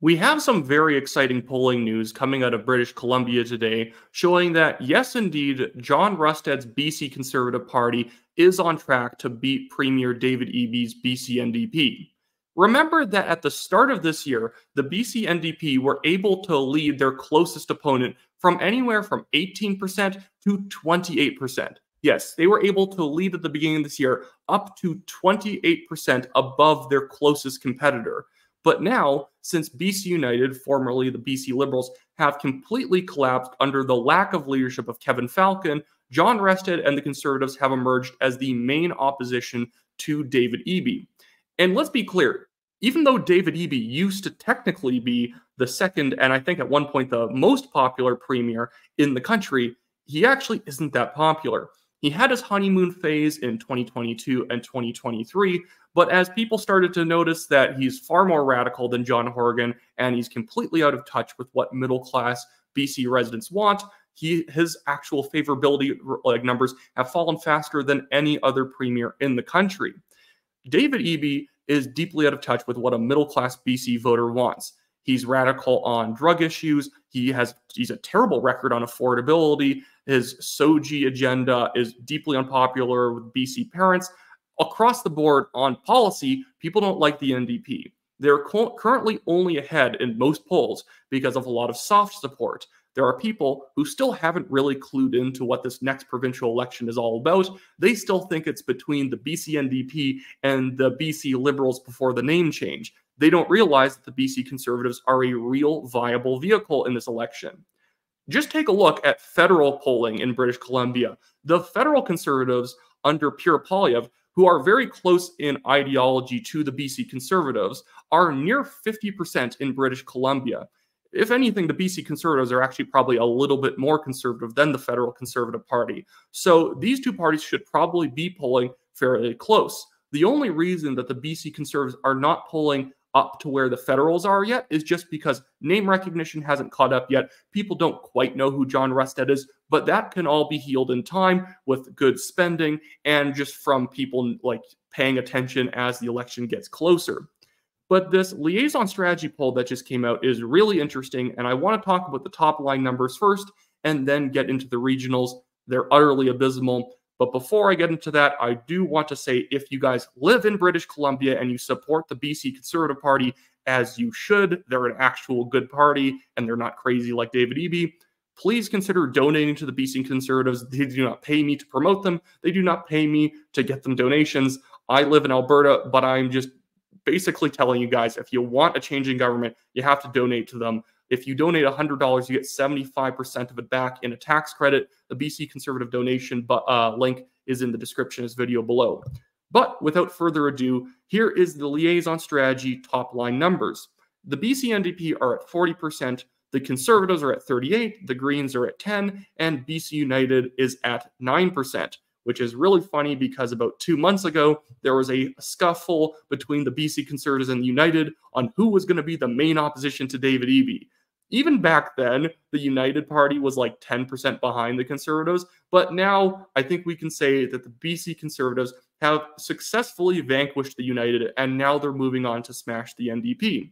We have some very exciting polling news coming out of British Columbia today, showing that, yes, indeed, John Rusted's BC Conservative Party is on track to beat Premier David Eby's BC NDP. Remember that at the start of this year, the BC NDP were able to lead their closest opponent from anywhere from 18% to 28%. Yes, they were able to lead at the beginning of this year up to 28% above their closest competitor. But now, since BC United, formerly the BC Liberals, have completely collapsed under the lack of leadership of Kevin Falcon, John Rested and the Conservatives have emerged as the main opposition to David Eby. And let's be clear, even though David Eby used to technically be the second, and I think at one point the most popular premier in the country, he actually isn't that popular. He had his honeymoon phase in 2022 and 2023, but as people started to notice that he's far more radical than John Horgan and he's completely out of touch with what middle-class BC residents want, his actual favorability numbers have fallen faster than any other premier in the country. David Eby is deeply out of touch with what a middle-class BC voter wants. He's radical on drug issues. He's a terrible record on affordability. His SOGI agenda is deeply unpopular with BC parents. Across the board on policy, people don't like the NDP. They're currently only ahead in most polls because of a lot of soft support. There are people who still haven't really clued into what this next provincial election is all about. They still think it's between the BC NDP and the BC Liberals before the name change. They don't realize that the BC Conservatives are a real viable vehicle in this election. Just take a look at federal polling in British Columbia. The federal Conservatives under Pierre Poilievre, who are very close in ideology to the BC Conservatives, are near 50% in British Columbia. If anything, the BC Conservatives are actually probably a little bit more conservative than the federal Conservative Party. So these two parties should probably be polling fairly close. The only reason that the BC Conservatives are not polling up to where the Federals are yet is just because name recognition hasn't caught up yet. People don't quite know who John Rusted is, but that can all be healed in time with good spending and just from people like paying attention as the election gets closer. But this liaison strategy poll that just came out is really interesting, and I want to talk about the top line numbers first and then get into the regionals. They're utterly abysmal. But before I get into that, I do want to say if you guys live in British Columbia and you support the BC Conservative Party, as you should, they're an actual good party and they're not crazy like David Eby, please consider donating to the BC Conservatives. They do not pay me to promote them. They do not pay me to get them donations. I live in Alberta, but I'm just basically telling you guys, if you want a change in government, you have to donate to them. If you donate $100, you get 75% of it back in a tax credit. The BC Conservative donation link is in the description of this video below. But without further ado, here is the liaison strategy top line numbers. The BC NDP are at 40%, the Conservatives are at 38%, the Greens are at 10%, and BC United is at 9%. Which is really funny because about 2 months ago, there was a scuffle between the BC Conservatives and the United on who was going to be the main opposition to David Eby. Even back then, the United Party was like 10% behind the Conservatives, but now I think we can say that the BC Conservatives have successfully vanquished the United, and now they're moving on to smash the NDP.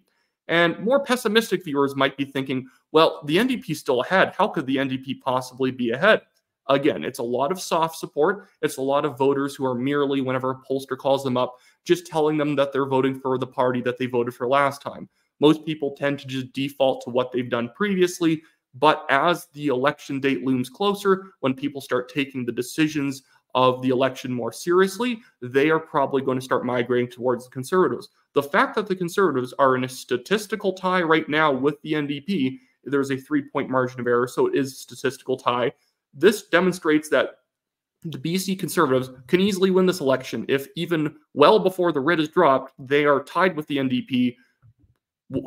And more pessimistic viewers might be thinking, well, the NDP is still ahead. How could the NDP possibly be ahead? Again, it's a lot of soft support. It's a lot of voters who are merely, whenever a pollster calls them up, just telling them that they're voting for the party that they voted for last time. Most people tend to just default to what they've done previously. But as the election date looms closer, when people start taking the decisions of the election more seriously, they are probably going to start migrating towards the Conservatives. The fact that the Conservatives are in a statistical tie right now with the NDP, there's a 3-point margin of error, so it is a statistical tie. This demonstrates that the BC Conservatives can easily win this election if even well before the writ is dropped, they are tied with the NDP.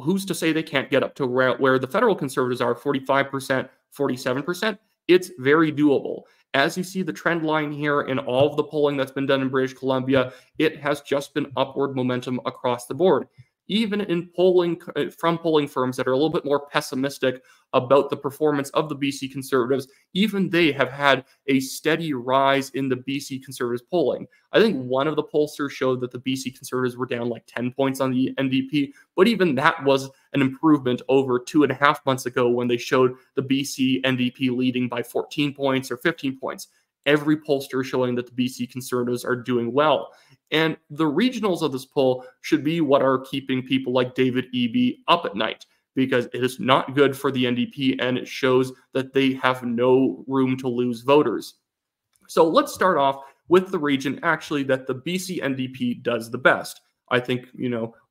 Who's to say they can't get up to where the federal Conservatives are, 45%, 47%? It's very doable. As you see the trend line here in all of the polling that's been done in British Columbia, it has just been upward momentum across the board. even in polling from polling firms that are a little bit more pessimistic about the performance of the BC Conservatives, even they have had a steady rise in the BC Conservatives polling. I think one of the pollsters showed that the BC Conservatives were down like 10 points on the NDP, but even that was an improvement over 2.5 months ago when they showed the BC NDP leading by 14 points or 15 points. Every pollster is showing that the BC Conservatives are doing well. And the regionals of this poll should be what are keeping people like David Eby up at night, because it is not good for the NDP and it shows that they have no room to lose voters. So let's start off with the region actually that the BC NDP does the best. I think,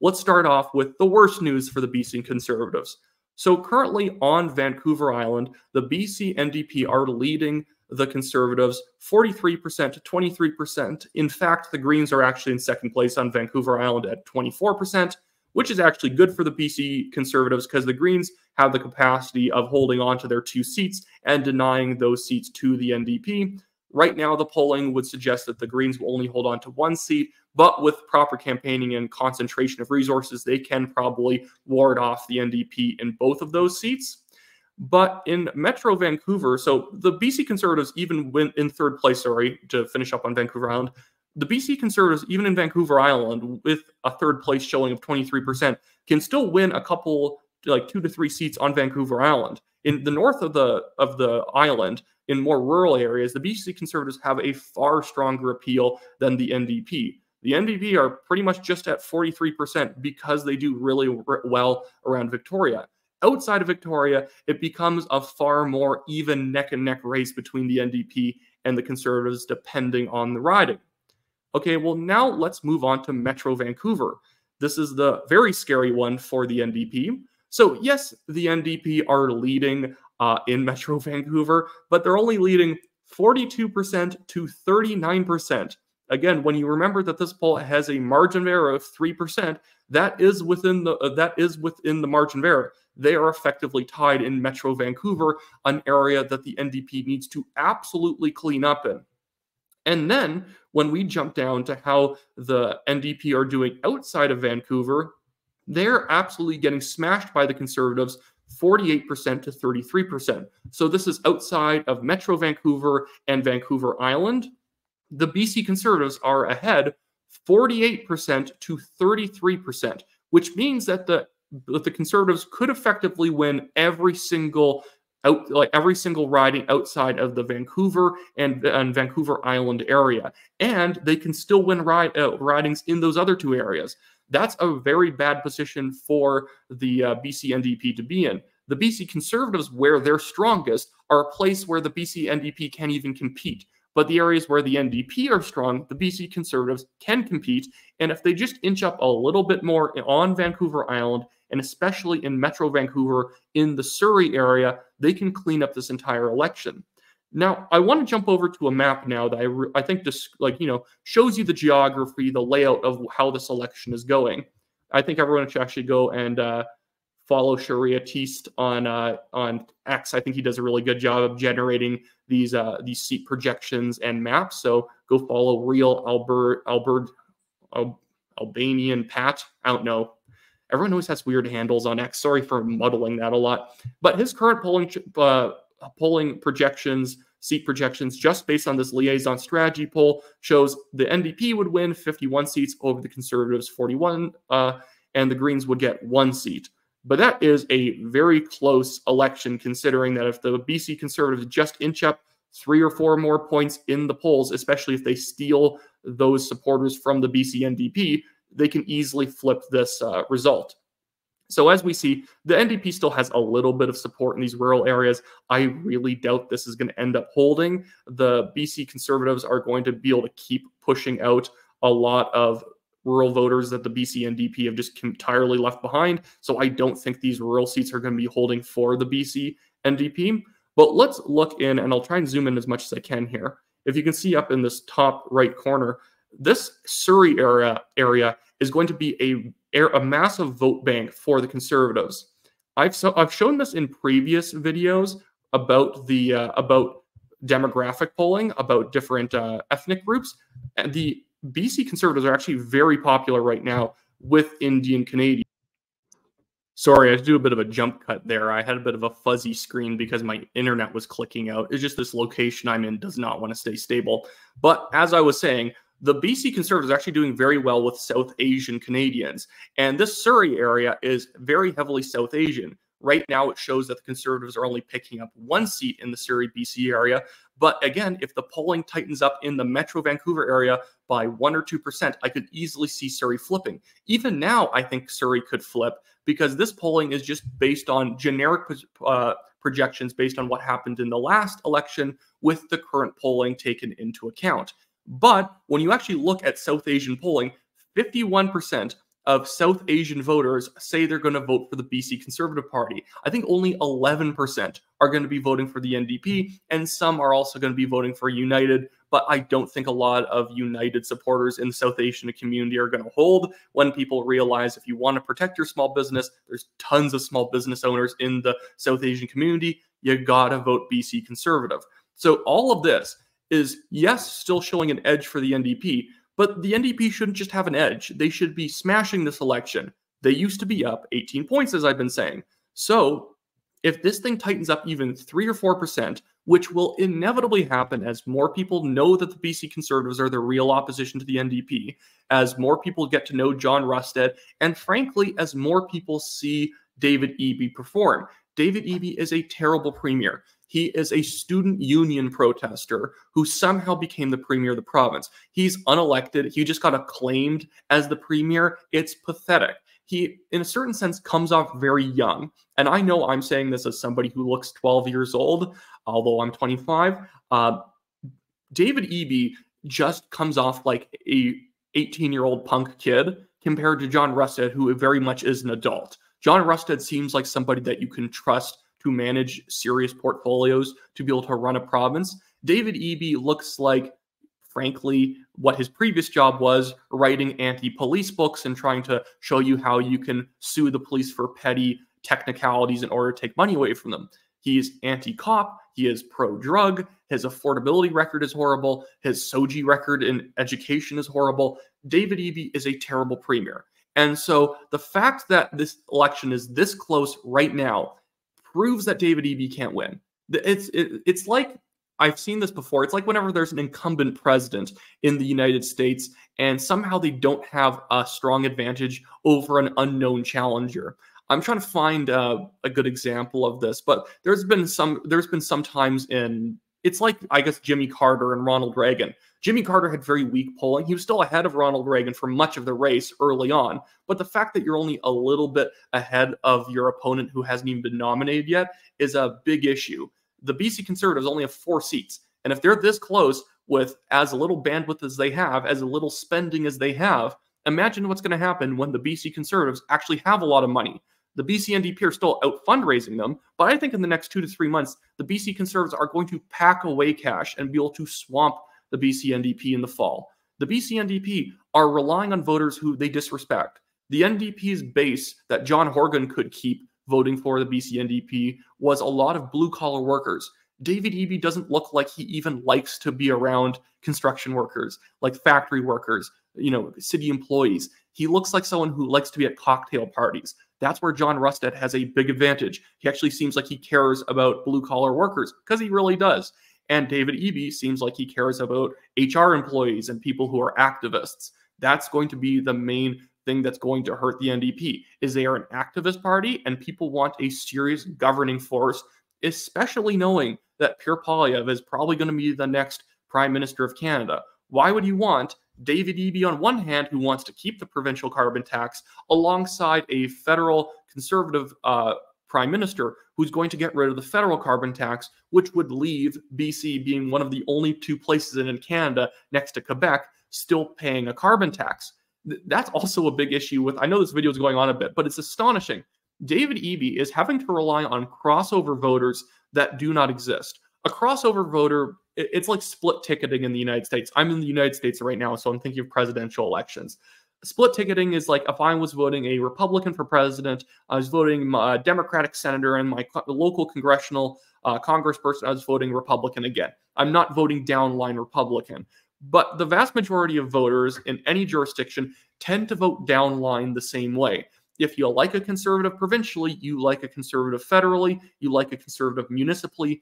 let's start off with the worst news for the BC Conservatives. So currently on Vancouver Island, the BC NDP are leading the Conservatives 43% to 23%. In fact, the Greens are actually in second place on Vancouver Island at 24%, which is actually good for the BC Conservatives because the Greens have the capacity of holding on to their 2 seats and denying those seats to the NDP. Right now, the polling would suggest that the Greens will only hold on to 1 seat, but with proper campaigning and concentration of resources, they can probably ward off the NDP in both of those seats. But in Metro Vancouver, so the BC Conservatives even went in third place, to finish up on Vancouver Island. The BC Conservatives, even in Vancouver Island, with a third place showing of 23%, can still win a couple, like 2 to 3 seats on Vancouver Island. In the north of the island, in more rural areas, the BC Conservatives have a far stronger appeal than the NDP. The NDP are pretty much just at 43% because they do really well around Victoria. Outside of Victoria, it becomes a far more even neck-and-neck race between the NDP and the Conservatives, depending on the riding. Okay, well, now let's move on to Metro Vancouver. This is the very scary one for the NDP. So yes, the NDP are leading in Metro Vancouver, but they're only leading 42% to 39%. Again, when you remember that this poll has a margin of error of 3%, that is within the margin of error. They are effectively tied in Metro Vancouver, an area that the NDP needs to absolutely clean up in. And then when we jump down to how the NDP are doing outside of Vancouver, they're absolutely getting smashed by the Conservatives, 48% to 33%. So this is outside of Metro Vancouver and Vancouver Island. The BC Conservatives are ahead 48% to 33%, which means that the Conservatives could effectively win every single riding outside of the Vancouver and Vancouver Island area, and they can still win ridings in those other 2 areas. That's a very bad position for the BC NDP to be in. The BC Conservatives, where they're strongest, are a place where the BC NDP can't even compete. But the areas where the NDP are strong, the BC Conservatives can compete. And if they just inch up a little bit more on Vancouver Island, and especially in Metro Vancouver, in the Surrey area, they can clean up this entire election. Now, I want to jump over to a map now that I think just shows you the geography, the layout of how this election is going. I think everyone should actually go and follow Sharia Teast on X. I think he does a really good job of generating these seat projections and maps. So go follow Real Albanian Pat. I don't know. Everyone always has weird handles on X. Sorry for muddling that a lot. But his current polling projections, seat projections, just based on this liaison strategy poll, shows the NDP would win 51 seats over the Conservatives 41, and the Greens would get 1 seat. But that is a very close election, considering that if the BC Conservatives just inch up 3 or 4 more points in the polls, especially if they steal those supporters from the BC NDP, they can easily flip this result. So as we see, the NDP still has a little bit of support in these rural areas. I really doubt this is going to end up holding. The BC Conservatives are going to be able to keep pushing out a lot of rural voters that the BC NDP have just entirely left behind. So I don't think these rural seats are going to be holding for the BC NDP. But let's look in, and I'll try and zoom in as much as I can here. If you can see up in this top right corner, this Surrey area is going to be a massive vote bank for the Conservatives. I've shown this in previous videos about about demographic polling, about different ethnic groups, and the BC Conservatives are actually very popular right now with Indian Canadians. Sorry, I had to do a bit of a jump cut there. I had a bit of a fuzzy screen because my internet was clicking out. It's just this location I'm in does not want to stay stable. But as I was saying, the BC Conservatives are actually doing very well with South Asian Canadians. And this Surrey area is very heavily South Asian. Right now, it shows that the Conservatives are only picking up 1 seat in the Surrey, BC area. But again, if the polling tightens up in the Metro Vancouver area by 1 or 2%, I could easily see Surrey flipping. Even now, I think Surrey could flip because this polling is just based on generic projections based on what happened in the last election with the current polling taken into account. But when you actually look at South Asian polling, 51% of South Asian voters say they're going to vote for the BC Conservative Party. I think only 11% are going to be voting for the NDP, and some are also going to be voting for United, but I don't think a lot of United supporters in the South Asian community are going to hold when people realize if you want to protect your small business, there's tons of small business owners in the South Asian community, you gotta vote BC Conservative. So all of this is, yes, still showing an edge for the NDP, but the NDP shouldn't just have an edge. They should be smashing this election. They used to be up 18 points, as I've been saying. So if this thing tightens up even 3 or 4%, which will inevitably happen as more people know that the BC Conservatives are the real opposition to the NDP, as more people get to know John Rustad, and frankly, as more people see David Eby perform. David Eby is a terrible premier. He is a student union protester who somehow became the premier of the province. He's unelected. He just got acclaimed as the premier. It's pathetic. He, in a certain sense, comes off very young. And I know I'm saying this as somebody who looks 12 years old, although I'm 25. David Eby just comes off like a 18-year-old punk kid compared to John Rustad, who very much is an adult. John Rustad seems like somebody that you can trust to manage serious portfolios, to be able to run a province. David Eby looks like, frankly, what his previous job was, writing anti-police books and trying to show you how you can sue the police for petty technicalities in order to take money away from them. He's anti-cop, he is pro-drug, his affordability record is horrible, his SOGI record in education is horrible. David Eby is a terrible premier. And so the fact that this election is this close right now proves that David Eby can't win. It's like, I've seen this before. It's like whenever there's an incumbent president in the United States and somehow they don't have a strong advantage over an unknown challenger. I'm trying to find a good example of this, but there's been some times in, it's like, I guess, Jimmy Carter and Ronald Reagan. Jimmy Carter had very weak polling. He was still ahead of Ronald Reagan for much of the race early on. But the fact that you're only a little bit ahead of your opponent who hasn't even been nominated yet is a big issue. The BC Conservatives only have 4 seats. And if they're this close with as little bandwidth as they have, as little spending as they have, imagine what's going to happen when the BC Conservatives actually have a lot of money. The BC NDP are still out fundraising them, but I think in the next 2 to 3 months, the BC Conservatives are going to pack away cash and be able to swamp the BC NDP in the fall. The BC NDP are relying on voters who they disrespect. The NDP's base that John Horgan could keep voting for the BC NDP was a lot of blue-collar workers. David Eby doesn't look like he even likes to be around construction workers, like factory workers, city employees. He looks like someone who likes to be at cocktail parties. That's where John Rustad has a big advantage. He actually seems like he cares about blue-collar workers, because he really does. And David Eby seems like he cares about HR employees and people who are activists. That's going to be the main thing that's going to hurt the NDP, is they are an activist party and people want a serious governing force, especially knowing that Pierre Poilievre is probably going to be the next Prime Minister of Canada. Why would you want David Eby on one hand, who wants to keep the provincial carbon tax, alongside a federal conservative prime minister who's going to get rid of the federal carbon tax, which would leave BC being one of the only 2 places in Canada next to Quebec still paying a carbon tax? That's also a big issue with, I know this video is going on a bit, but it's astonishing. David Eby is having to rely on crossover voters that do not exist. A crossover voter, it's like split ticketing in the United States. I'm in the United States right now, so I'm thinking of presidential elections. Split ticketing is like if I was voting a Republican for president, I was voting a Democratic senator, and my local congressional congressperson, I was voting Republican again. I'm not voting downline Republican. But the vast majority of voters in any jurisdiction tend to vote downline the same way. If you like a conservative provincially, you like a conservative federally, you like a conservative municipally,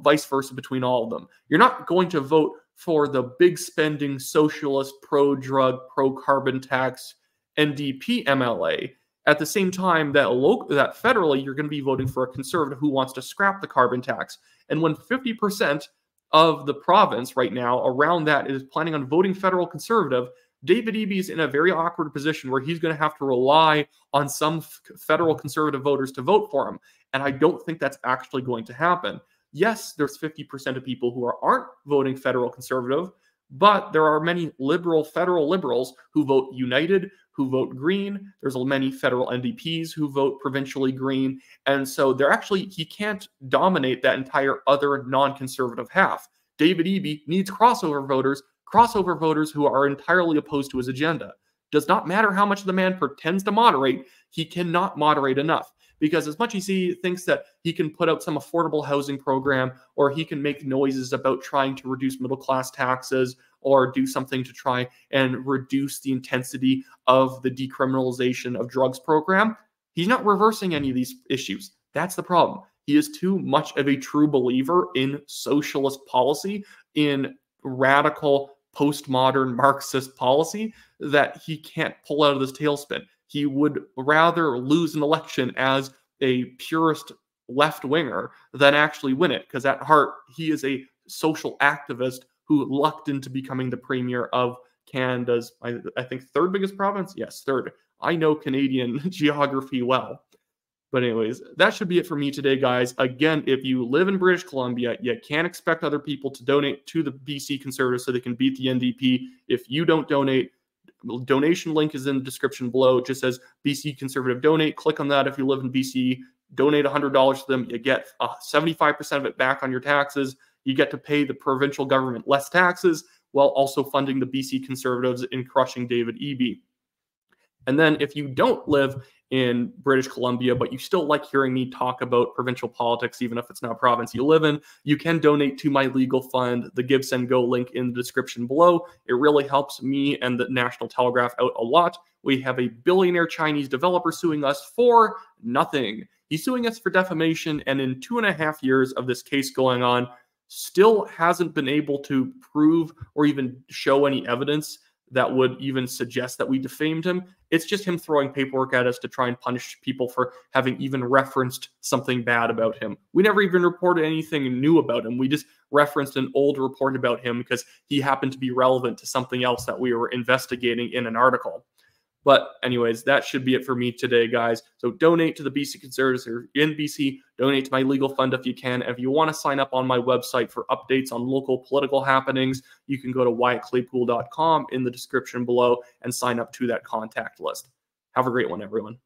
vice versa between all of them. You're not going to vote for the big spending socialist, pro-drug, pro-carbon tax NDP MLA. At the same time that federally, you're going to be voting for a conservative who wants to scrap the carbon tax. And when 50% of the province right now around that is planning on voting federal conservative, David Eby is in a very awkward position where he's going to have to rely on some federal conservative voters to vote for him. And I don't think that's actually going to happen. Yes, there's 50% of people who aren't voting federal conservative, but there are many federal liberals who vote United, who vote Green. There's many federal NDPs who vote provincially Green. And so he can't dominate that entire other non-conservative half. David Eby needs crossover voters who are entirely opposed to his agenda. Does not matter how much the man pretends to moderate, he cannot moderate enough. Because as much as he thinks that he can put out some affordable housing program, or he can make noises about trying to reduce middle-class taxes, or do something to try and reduce the intensity of the decriminalization of drugs program, he's not reversing any of these issues. That's the problem. He is too much of a true believer in socialist policy, in radical postmodern Marxist policy, that he can't pull out of this tailspin. He would rather lose an election as a purist left-winger than actually win it, because at heart, he is a social activist who lucked into becoming the premier of Canada's, I think, third biggest province? Yes, third. I know Canadian geography well. But anyways, that should be it for me today, guys. Again, if you live in British Columbia, you can't expect other people to donate to the BC Conservatives so they can beat the NDP. If you don't donate, donation link is in the description below. It just says BC Conservative donate. Click on that if you live in BC. Donate $100 to them. You get 75% of it back on your taxes. You get to pay the provincial government less taxes while also funding the BC Conservatives in crushing David Eby. And then if you don't live in British Columbia, but you still like hearing me talk about provincial politics, even if it's not a province you live in, you can donate to my legal fund, the Give, Send, Go link in the description below. It really helps me and the National Telegraph out a lot. We have a billionaire Chinese developer suing us for nothing. He's suing us for defamation, and in 2.5 years of this case going on, still hasn't been able to prove or even show any evidence that would even suggest that we defamed him. It's just him throwing paperwork at us to try and punish people for having even referenced something bad about him. We never even reported anything new about him. We just referenced an old report about him because he happened to be relevant to something else that we were investigating in an article. But anyways, that should be it for me today, guys. So donate to the BC Conservatives or in BC. Donate to my legal fund if you can. If you want to sign up on my website for updates on local political happenings, you can go to wyattclaypool.com in the description below and sign up to that contact list. Have a great one, everyone.